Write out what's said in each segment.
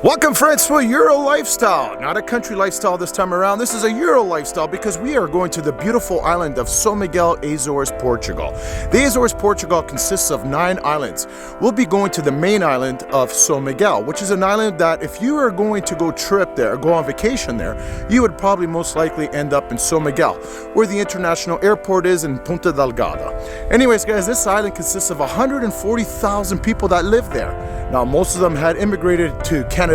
Welcome friends to a Euro lifestyle, not a country lifestyle this time around. This is a Euro lifestyle because we are going to the beautiful island of Sao Miguel, Azores, Portugal. The Azores, Portugal consists of 9 islands. We'll be going to the main island of Sao Miguel, which is an island that if you are going to go trip there or go on vacation there, you would probably most likely end up in Sao Miguel, where the international airport is in Ponta Delgada. Anyways guys, this island consists of 140,000 people that live there. Now most of them had immigrated to Canada,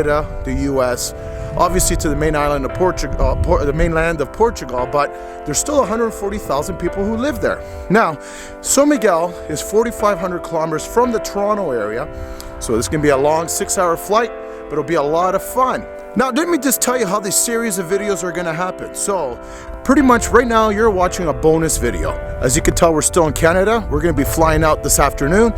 the US, obviously to the main island of Portugal, the mainland of Portugal, but there's still 140,000 people who live there. Now, Sao Miguel is 4,500 kilometers from the Toronto area, so this is going to be a long 6-hour flight, but it'll be a lot of fun. Now, let me just tell you how this series of videos are going to happen. So, pretty much right now you're watching a bonus video. As you can tell, we're still in Canada. We're going to be flying out this afternoon,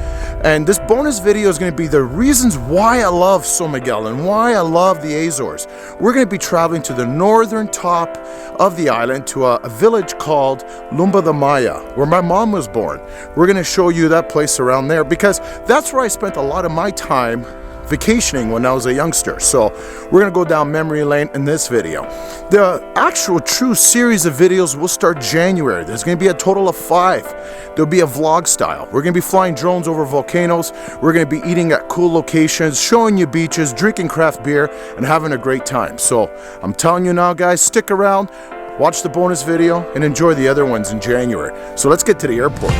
and this bonus video is going to be the reasons why I love Sao Miguel and why I love the Azores. We're going to be traveling to the northern top of the island to a village called Lomba Da Maia, where my mom was born. We're going to show you that place around there because that's where I spent a lot of my time vacationing when I was a youngster. So we're gonna go down memory lane in this video. The actual true series of videos will start January. There's gonna be a total of 5. There'll be a vlog style. We're gonna be flying drones over volcanoes. We're gonna be eating at cool locations, showing you beaches, drinking craft beer, and having a great time. So I'm telling you now guys, stick around, watch the bonus video, and enjoy the other ones in January. So let's get to the airport.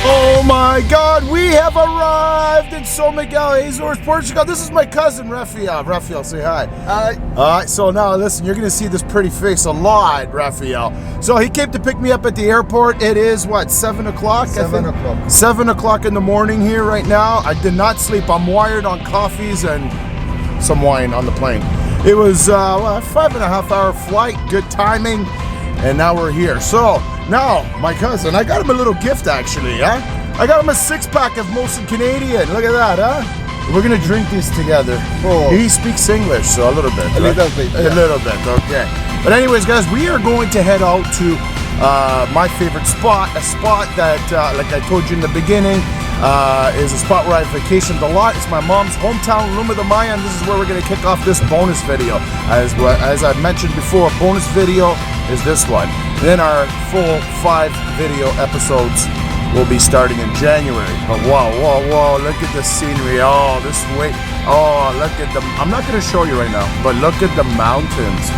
Oh my God, we have arrived in Sao Miguel, Azores, Portugal. This is my cousin, Rafael. Rafael, say hi. Hi. Alright, so now listen, you're gonna see this pretty face a lot, Rafael. So he came to pick me up at the airport. It is what, 7 o'clock? 7 o'clock. 7 o'clock in the morning here right now. I did not sleep. I'm wired on coffees and some wine on the plane. It was a 5.5 hour flight, good timing, and now we're here. So now, my cousin, I got him a little gift actually, huh? I got him a 6-pack of Molson Canadian. Look at that, huh? We're gonna drink these together. Oh. He speaks English, so a little bit. A little bit. A little bit, okay. But anyways, guys, we are going to head out to my favorite spot, a spot that, like I told you in the beginning, is a spot where I vacationed a lot. It's my mom's hometown, Lomba Da Maia, and this is where we're going to kick off this bonus video. As I've mentioned before, bonus video is this one. Then our full 5 video episodes will be starting in January. But whoa, whoa, whoa, look at the scenery. Oh, this way. Oh, look at them. I'm not going to show you right now, but look at the mountains.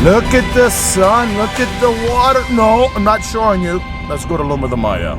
Look at the sun. Look at the water. No, I'm not showing you. Let's go to Lomba Da Maia.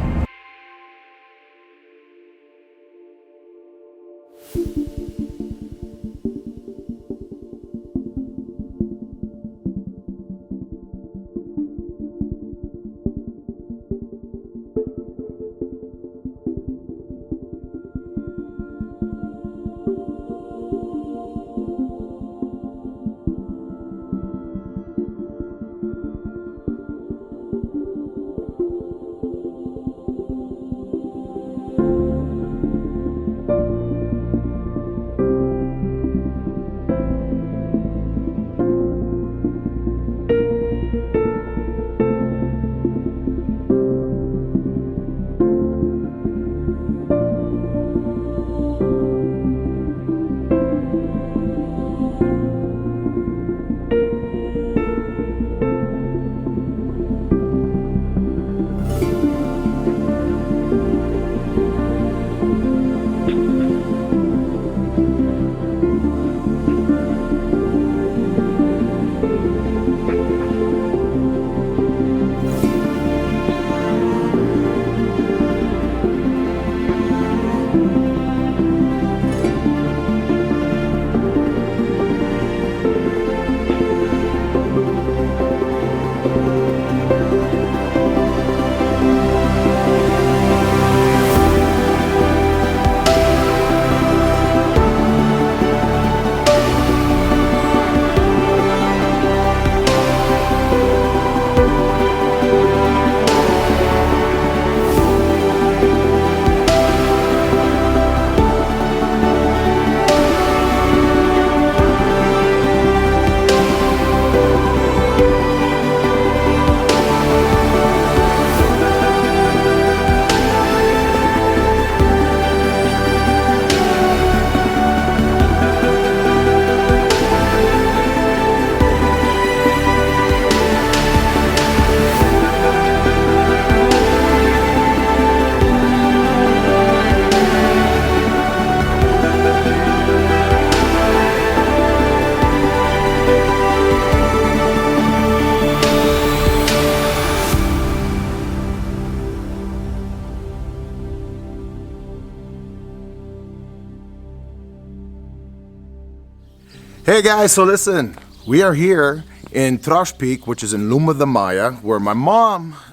Hey guys, so listen, we are here in Trash Peak, which is in Lomba Da Maia, where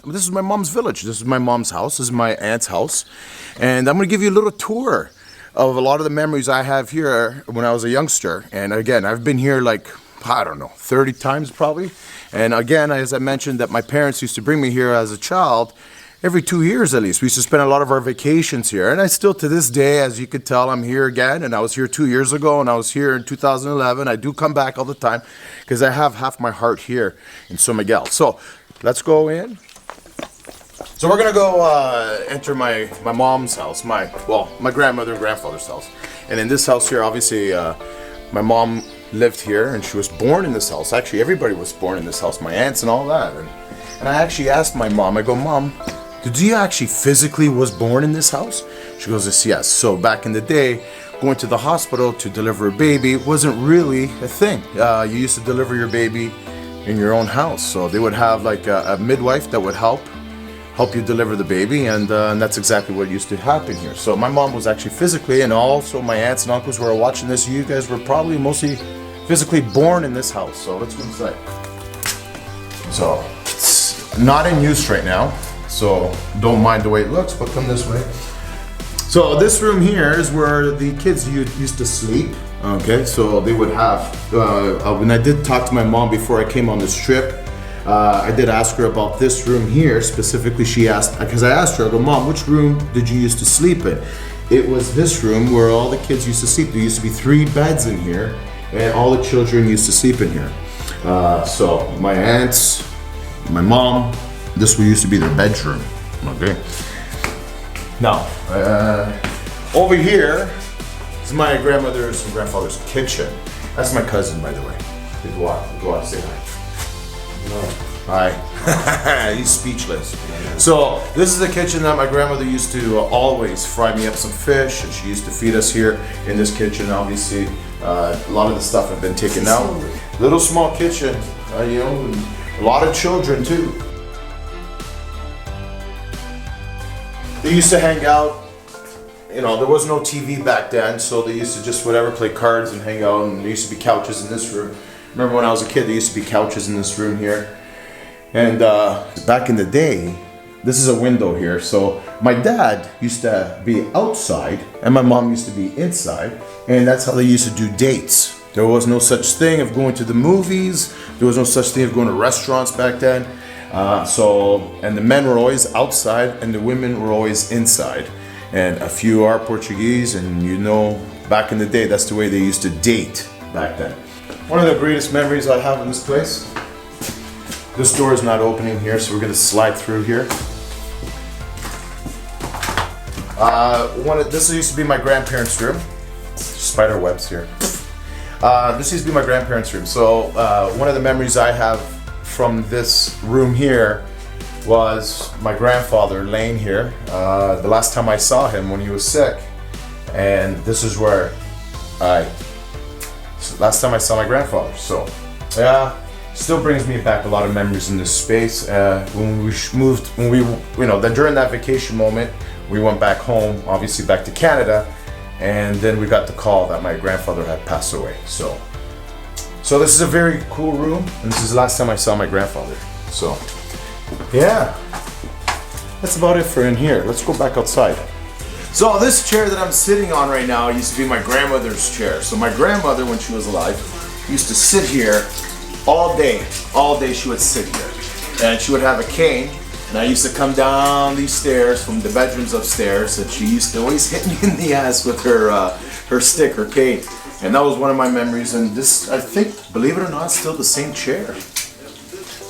this is my mom's village. This is my mom's house. This is my aunt's house. And I'm going to give you a little tour of a lot of the memories I have here when I was a youngster. And again, I've been here like, I don't know, 30 times probably. And again, as I mentioned, that my parents used to bring me here as a child. Every 2 years at least. We used to spend a lot of our vacations here. And I still, to this day, as you could tell, I'm here again. And I was here 2 years ago, and I was here in 2011. I do come back all the time because I have half my heart here in Sao Miguel. So let's go in. So we're gonna go enter my mom's house, my grandmother and grandfather's house. And in this house here, obviously, my mom lived here and she was born in this house. Actually, everybody was born in this house, my aunts and all that. And I actually asked my mom, I go, Mom, did you actually physically was born in this house? She goes, yes. So back in the day, going to the hospital to deliver a baby wasn't really a thing. You used to deliver your baby in your own house. So they would have like a midwife that would help you deliver the baby, and that's exactly what used to happen here. So my mom was actually physically, and also my aunts and uncles who are watching this, you guys were probably mostly physically born in this house. So let's go inside. So it's not in use right now. So don't mind the way it looks, but come this way. So this room here is where the kids used to sleep. Okay, so they would have, when I did talk to my mom before I came on this trip, I did ask her about this room here specifically. She asked, because I asked her, I go, Mom, which room did you used to sleep in? It was this room where all the kids used to sleep. There used to be 3 beds in here, and all the children used to sleep in here. So my aunts, my mom, this used to be their bedroom. Okay. Now, over here is my grandmother's and grandfather's kitchen. That's my cousin, by the way. Go out, say hi. No. Hi. He's speechless. So this is the kitchen that my grandmother used to always fry me up some fish, and she used to feed us here in this kitchen. Obviously, a lot of the stuff had been taken out. Little small kitchen, you know, and a lot of children too. They used to hang out. You know, there was no TV back then, so they used to just whatever play cards and hang out. And there used to be couches in this room. Remember when I was a kid, there used to be couches in this room here. And back in the day, this is a window here. So my dad used to be outside and my mom used to be inside. And that's how they used to do dates. There was no such thing of going to the movies. There was no such thing of going to restaurants back then. And the men were always outside and the women were always inside. And a few are Portuguese, and you know, back in the day, that's the way they used to date back then. One of the greatest memories I have in this place. This door is not opening here, so we're gonna slide through here. This used to be my grandparents' room. Spider webs here. This used to be my grandparents' room. So one of the memories I have from this room here was my grandfather laying here. The last time I saw him when he was sick, and this is where last time I saw my grandfather. So yeah, still brings me back a lot of memories in this space. When we moved, then during that vacation moment, we went back home, obviously back to Canada, and then we got the call that my grandfather had passed away. So this is a very cool room, and this is the last time I saw my grandfather. So yeah, that's about it for in here. Let's go back outside. So this chair that I'm sitting on right now used to be my grandmother's chair. So my grandmother, when she was alive, used to sit here all day. All day she would sit here. And she would have a cane. And I used to come down these stairs from the bedrooms upstairs, and she used to always hit me in the ass with her stick, her cane. And that was one of my memories. And this, I think, believe it or not, still the same chair.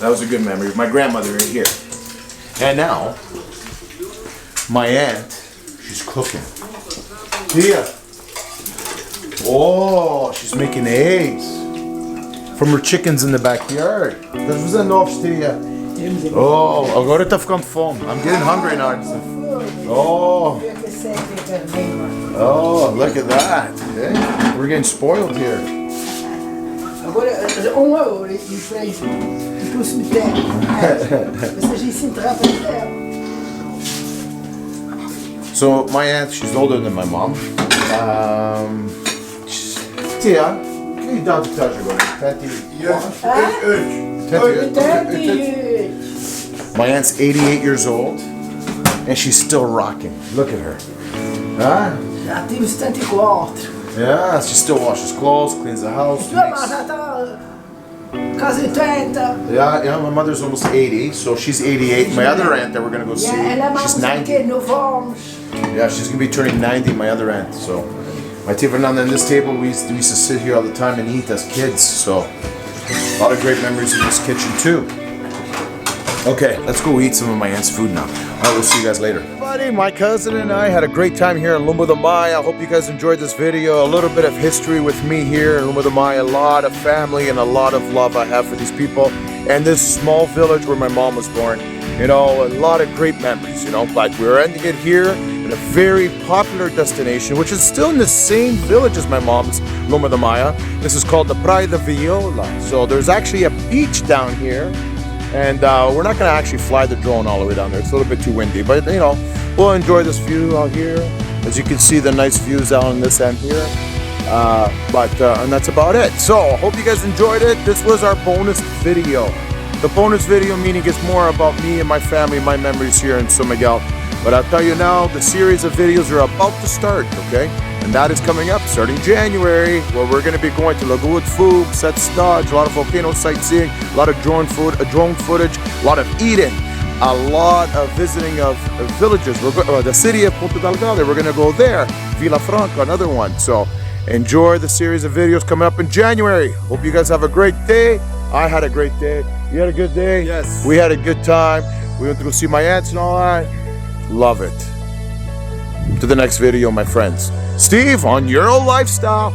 That was a good memory. My grandmother right here. And now, my aunt, she's cooking. Tia. Oh, she's making eggs from her chickens in the backyard. Das was enough, Tia. Oh, agora tá ficando fome. I'm getting hungry now. Oh, look at that. Hey, we're getting spoiled here. Agora, 1 hora e 3 pro cemitério. Você já se entrar para o cemitério. So my aunt, she's older than my mom. Tia, que idade tu estás agora? 38. My aunt's 88 years old, and she's still rocking. Look at her. Huh? Já tive 74. Yeah, she still washes clothes, cleans the house. Tua mãe já está quase 80. Yeah, my mother's almost 80, so she's 88. My other aunt that we're gonna go see, Ela é she's mais 90. não vamos. Yeah, she's gonna be turning 90, my other aunt. So, my Tia Fernanda, and this table, we used to sit here all the time and eat as kids. So, a lot of great memories in this kitchen too. Okay, let's go eat some of my aunt's food now. All right, we'll see you guys later. Buddy, my cousin and I had a great time here in Lomba Da Maia. I hope you guys enjoyed this video. A little bit of history with me here in Lomba Da Maia. A lot of family and a lot of love I have for these people. And this small village where my mom was born. You know, a lot of great memories, you know. Like, we're ending it here in a very popular destination, which is still in the same village as my mom's, Lomba Da Maia. This is called the Praia da Viola. So there's actually a beach down here. And we're not going to actually fly the drone all the way down there. It's a little bit too windy. But, you know, we'll enjoy this view out here. As you can see, the nice views out on this end here. And that's about it. So, I hope you guys enjoyed it. This was our bonus video. The bonus video meaning it's more about me and my family, my memories here in Sao Miguel. But I'll tell you now, the series of videos are about to start, okay? And that is coming up starting January, where we're going to be going to Lagoa de Fogo, Sete Cidades, a lot of volcano sightseeing, a lot of drone footage, a lot of eating, a lot of visiting of villages. The city of Portugal, we're going to go there. Vila Franca, another one. So enjoy the series of videos coming up in January. Hope you guys have a great day. I had a great day. You had a good day? Yes. We had a good time. We went to go see my aunts and all that. Love it. To the next video, my friends. Steve on Euro Lifestyle.